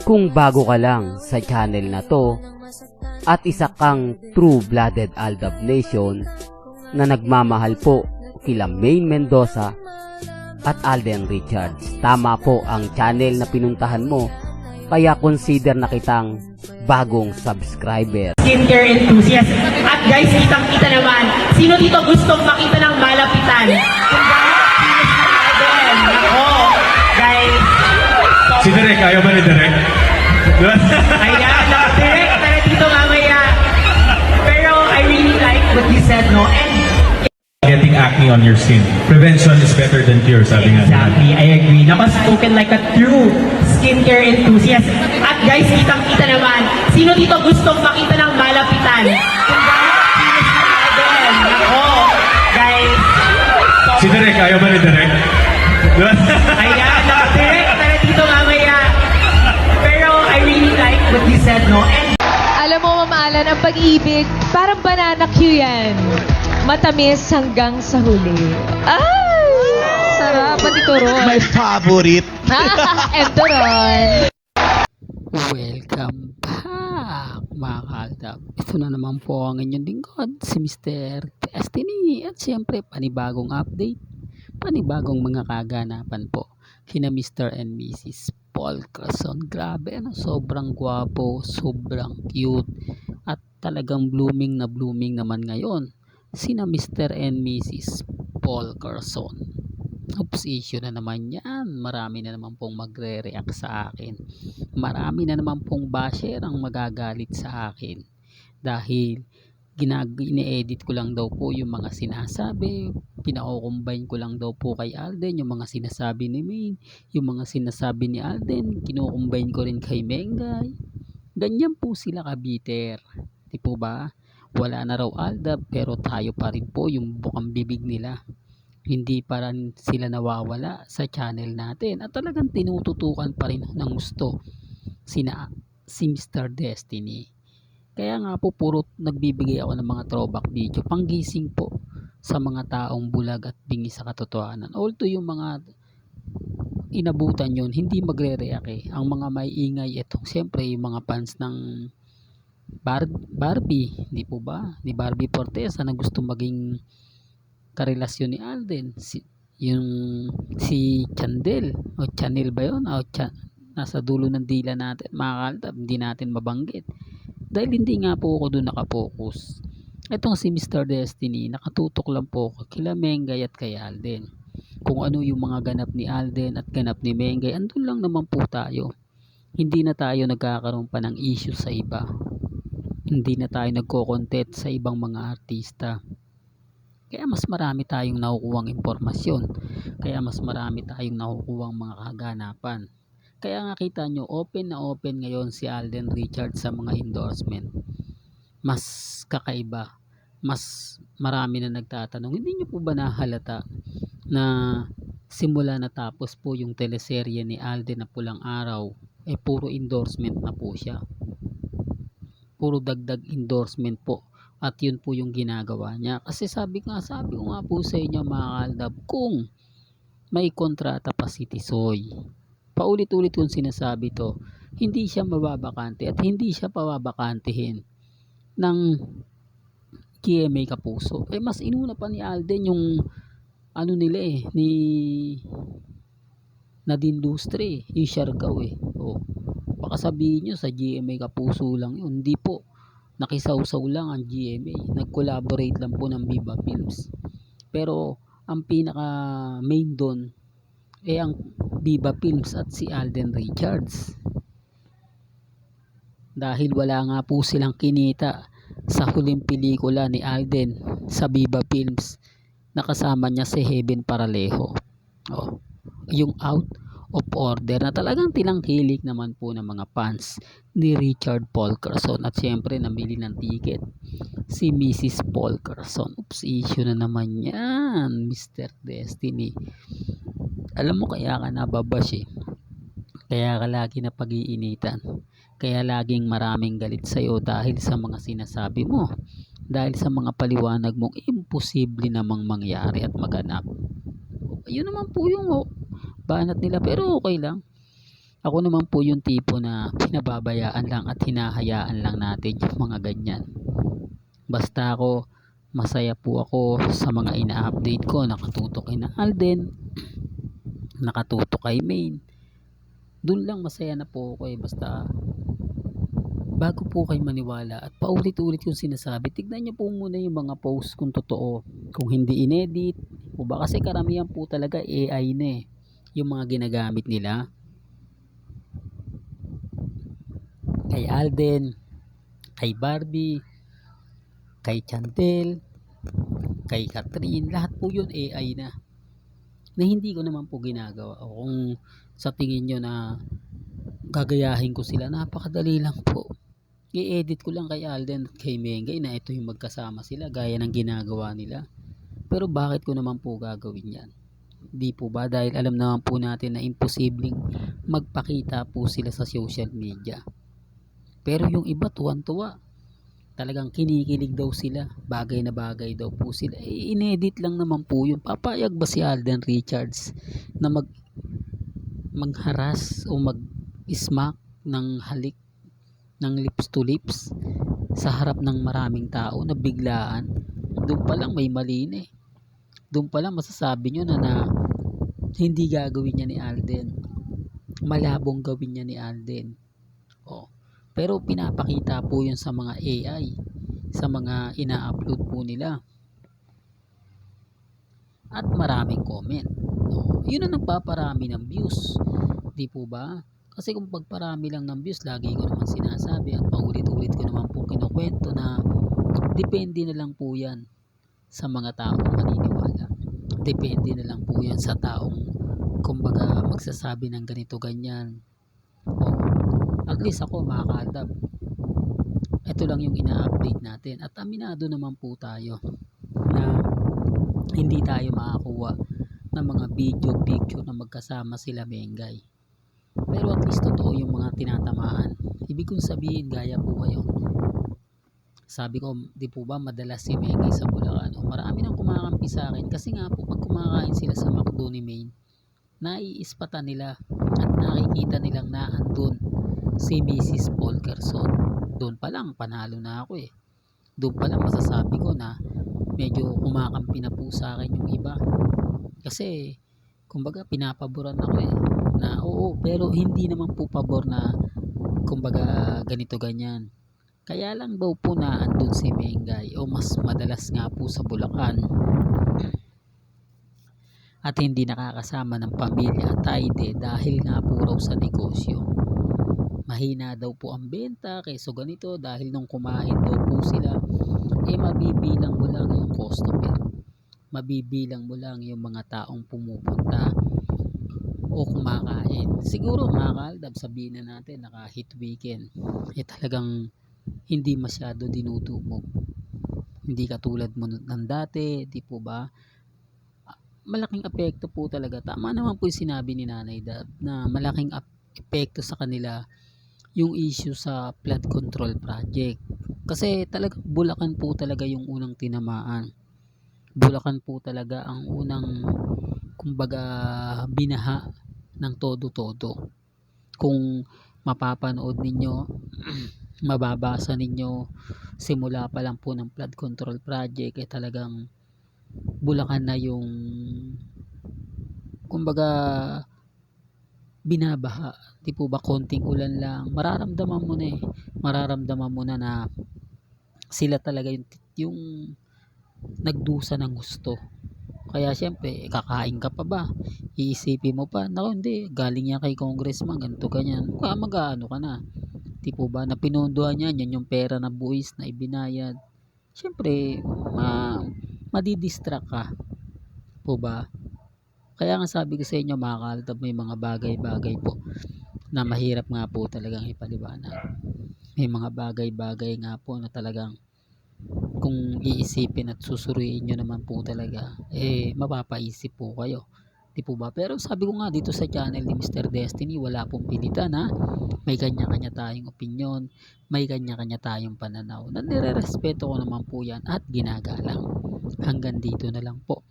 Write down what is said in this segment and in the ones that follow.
Kung bago ka lang sa channel na to at isa kang true-blooded Aldab Nation na nagmamahal po kila Maine Mendoza at Alden Richards, tama po ang channel na pinuntahan mo, kaya consider na kitang bagong subscriber. Skincare enthusiast. At guys, kitang-kita naman, sino dito gustong makita ng malapitan? Ako, guys. Si Direk, ayaw ba ni Direk? Ayan, direct na dito mamaya. Pero I really like what you said, no? And Getting acne on your skin. Prevention is better than cure, sabi nga. exactly, I agree. Nakaspoken like a true skincare enthusiast. At guys, kitang-kita naman, sino dito gustong makita ng malapitan? Ako, guys. Si Direk, ayaw ba ni Direk? Ayan, direct na dito mamaya. Pero I really like what you said, no? And Alam mo, Ma'am Alan, ang pag-ibig, parang banana cue yan. Matamis hanggang sa huli. Ay! Sarap, pati turon. My favorite. And turon. Welcome back mga kaaldab. Ito na naman po ang inyong lingkod, si Mr. Destiny. At siyempre, panibagong update, panibagong mga kaganapan po kina Mr. and Mrs. Paul Carson. Grabe, ano? Sobrang gwapo, sobrang cute, at talagang blooming na blooming naman ngayon sina Mr. and Mrs. Paul Carson. Oops, issue na naman yan. Marami na naman pong magre-react sa akin. Marami na naman pong basher ang magagalit sa akin. Dahil ini-edit ko lang daw po yung mga sinasabi. Pinako-combine ko lang daw po kay Alden yung mga sinasabi ni Maine. Yung mga sinasabi ni Alden, kino-combine ko rin kay Mengay. Ganyan po sila kabiter. Di po ba? Wala na raw Aldab pero tayo pa rin po yung bukang bibig nila. Hindi pa rin sila nawawala sa channel natin at talagang tinututukan pa rin ng gusto si Mr. Destiny. Kaya nga po puro nagbibigay ako ng mga throwback video panggising po sa mga taong bulag at bingi sa katotohanan. Although yung mga inabutan yun hindi magre-react eh. Ang mga may ingay itong siyempre yung mga fans ng Barbie, di po ba? Ni Barbie Fortesa na gusto maging karelasyon ni Alden. Si Chandel o Chanel ba yun? Nasa dulo ng dila natin, mga kaaldab, hindi natin mabanggit. Dahil hindi nga po ako doon nakapokus. Itong si Mr. Destiny, nakatutok lang po ako kila Mengay at kay Alden. Kung ano yung mga ganap ni Alden at ganap ni Mengay, andun lang naman po tayo. Hindi na tayo nagkakaroon pa ng issue sa iba. Hindi na tayo nagko-content sa ibang mga artista. Kaya mas marami tayong nakukuhang impormasyon. Kaya mas marami tayong nakukuhang mga kaganapan. Kaya nga kita nyo, open na open ngayon si Alden Richards sa mga endorsement. Mas kakaiba. Mas marami na nagtatanong. Hindi nyo po ba nahalata na simula natapos po yung teleserye ni Alden na Pulang Araw, puro endorsement na po siya. Puro dagdag endorsement po. At yun po yung ginagawa niya. Kasi sabi ko nga po sa inyo mga kaaldab, kung may kontrata pa si Tisoy, paulit-ulit kong sinasabi to, hindi siya mababakante at hindi siya pababakantihin ng GMA Kapuso. Mas inuna pa ni Alden yung ano nila ni Nadine Lustre, yung Siargao baka sabihin nyo sa GMA Kapuso lang yun. Hindi po, nakisawsaw lang ang GMA, nag-collaborate lang po ng Viva Films, pero ang pinaka main doon ang Viva Films at si Alden Richards, dahil wala nga po silang kinita sa huling pelikula ni Alden sa Viva Films na kasama niya si Heaven Paralejo, yung Out of Order, na talagang tinangkilik naman po ng mga fans ni Richard Paul Carson. At syempre namili ng ticket si Mrs. Paul Carson. Oops, issue na naman yan, Mr. Destiny. Alam mo, kaya ka nababash kaya ka lagi na pag-iinitan, kaya laging maraming galit sa'yo dahil sa mga sinasabi mo, dahil sa mga paliwanag mong imposible namang mangyari at maganap. Yun naman po yung banat nila, pero okay lang. Ako naman po yung tipo na pinababayaan lang at hinahayaan lang natin yung mga ganyan. Basta ako, masaya po ako sa mga ina-update ko, nakatutok kay na Alden, nakatutok kay Main. Doon lang masaya na po ako basta bago po kayo maniwala at paulit-ulit yung sinasabi, tignan nyo po muna yung mga post kung totoo, kung hindi inedit o ba, kasi karamihan po talaga AI na yung mga ginagamit nila kay Alden, kay Barbie, kay Chantel, kay Catherine, lahat po yun AI na hindi ko naman po ginagawa. O kung sa tingin nyo na gagayahin ko sila, napakadali lang po, i-edit ko lang kay Alden at kay Mengay na ito yung magkasama sila gaya ng ginagawa nila. Pero bakit ko naman po gagawin yan? Di po ba dahil alam naman po natin na imposibleng magpakita po sila sa social media. Pero yung iba tuwan-tuwa, talagang kinikilig daw sila, bagay na bagay daw po sila. Inedit lang naman po yun. Papayag ba si Alden Richards na magharas o mag-smack ng halik ng lips to lips sa harap ng maraming tao na biglaan? Doon pa lang may mali na doon pa lang masasabi nyo na hindi gagawin niya ni Alden, malabong gawin niya ni Alden. Pero pinapakita po yun sa mga AI, sa mga ina-upload po nila, at maraming comment. Yun ang nagpaparami ng views, di po ba? Kasi kung pagparami lang ng views, lagi ko naman sinasabi at paulit-ulit ko naman po kinukwento na depende na lang po yan sa mga taong maniniwala. Depende na lang po yan sa taong kumbaga magsasabi ng ganito ganyan. At least ako mga kaaldab, ito lang yung ina-update natin at aminado naman po tayo na hindi tayo makakuha ng mga video picture na magkasama sila Mengay. Pero at least totoo yung mga tinatamaan. Ibig kong sabihin, gaya po kayo, sabi ko, di po ba madalas si Mengay sa Bulacan, marami nang kumakampi sa akin kasi nga po pag kumakain sila sa McDo ni Main, naiispatan nila at nakikita nilang naandun si Mrs. Polkerson. Doon pa lang panalo na ako doon pa lang masasabi ko na medyo kumakampi na po sa akin yung iba kasi kumbaga pinapaboran ako na oo, pero hindi naman po pabor na kumbaga ganito ganyan. Kaya lang daw po na andun si Mengay o mas madalas nga po sa Bulacan at hindi nakakasama ng pamilya at Taide dahil nga po raw sa negosyo. Mahina daw po ang benta kaysa ganito dahil nung kumain daw po sila, mabibilang mo lang yung customer. Mabibilang mo lang yung mga taong pumupunta o kumakain. Siguro mga kaaldab, sabihin na natin na kahit weekend, talagang hindi masyado dinudumog. Hindi katulad mo ng dati, di po ba? Malaking apekto po talaga. Tama naman po yung sinabi ni Nanay Dab na malaking epekto sa kanila yung issue sa flood control project. Kasi talaga Bulacan po talaga yung unang tinamaan. Bulacan po talaga ang unang kumbaga binaha ng todo-todo. Kung mapapanood ninyo, mababasa ninyo, simula pa lang po ng flood control project talagang Bulacan na yung kumbaga binabaha. Di po ba konting ulan lang, mararamdaman mo na sila talaga yung nagdusa ng gusto. Kaya syempre, kakain ka pa ba? Iisipin mo pa, naku hindi, galing yan kay congressman, ganito ganyan. Mag-aano ka na. Di po ba, na pinondohan yan yung pera na buwis na ibinayad. Syempre, madidistract ka. Po ba? Kaya nga sabi ko sa inyo mga kaaldab, may mga bagay-bagay po na mahirap nga po talagang ipaliwanag. May mga bagay-bagay nga po na talagang kung iisipin at susuriin nyo naman po talaga, mapapaisip po kayo. Di po ba? Pero sabi ko nga dito sa channel ni Mr. Destiny, wala pong pilitan may kanya-kanya tayong opinion, may kanya-kanya tayong pananaw. Nire-respeto ko naman po yan at ginagalang. Hanggang dito na lang po.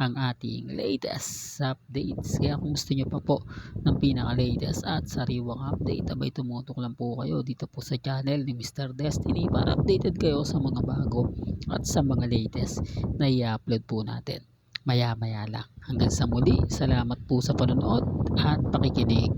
ang ating latest updates. Kaya kung gusto nyo pa po ng pinaka-latest at sariwang update, abay tumutok lang po kayo dito po sa channel ni Mr. Destiny para updated kayo sa mga bago at sa mga latest na i-upload po natin maya maya lang. Hanggang sa muli, salamat po sa panonood at pakikinig.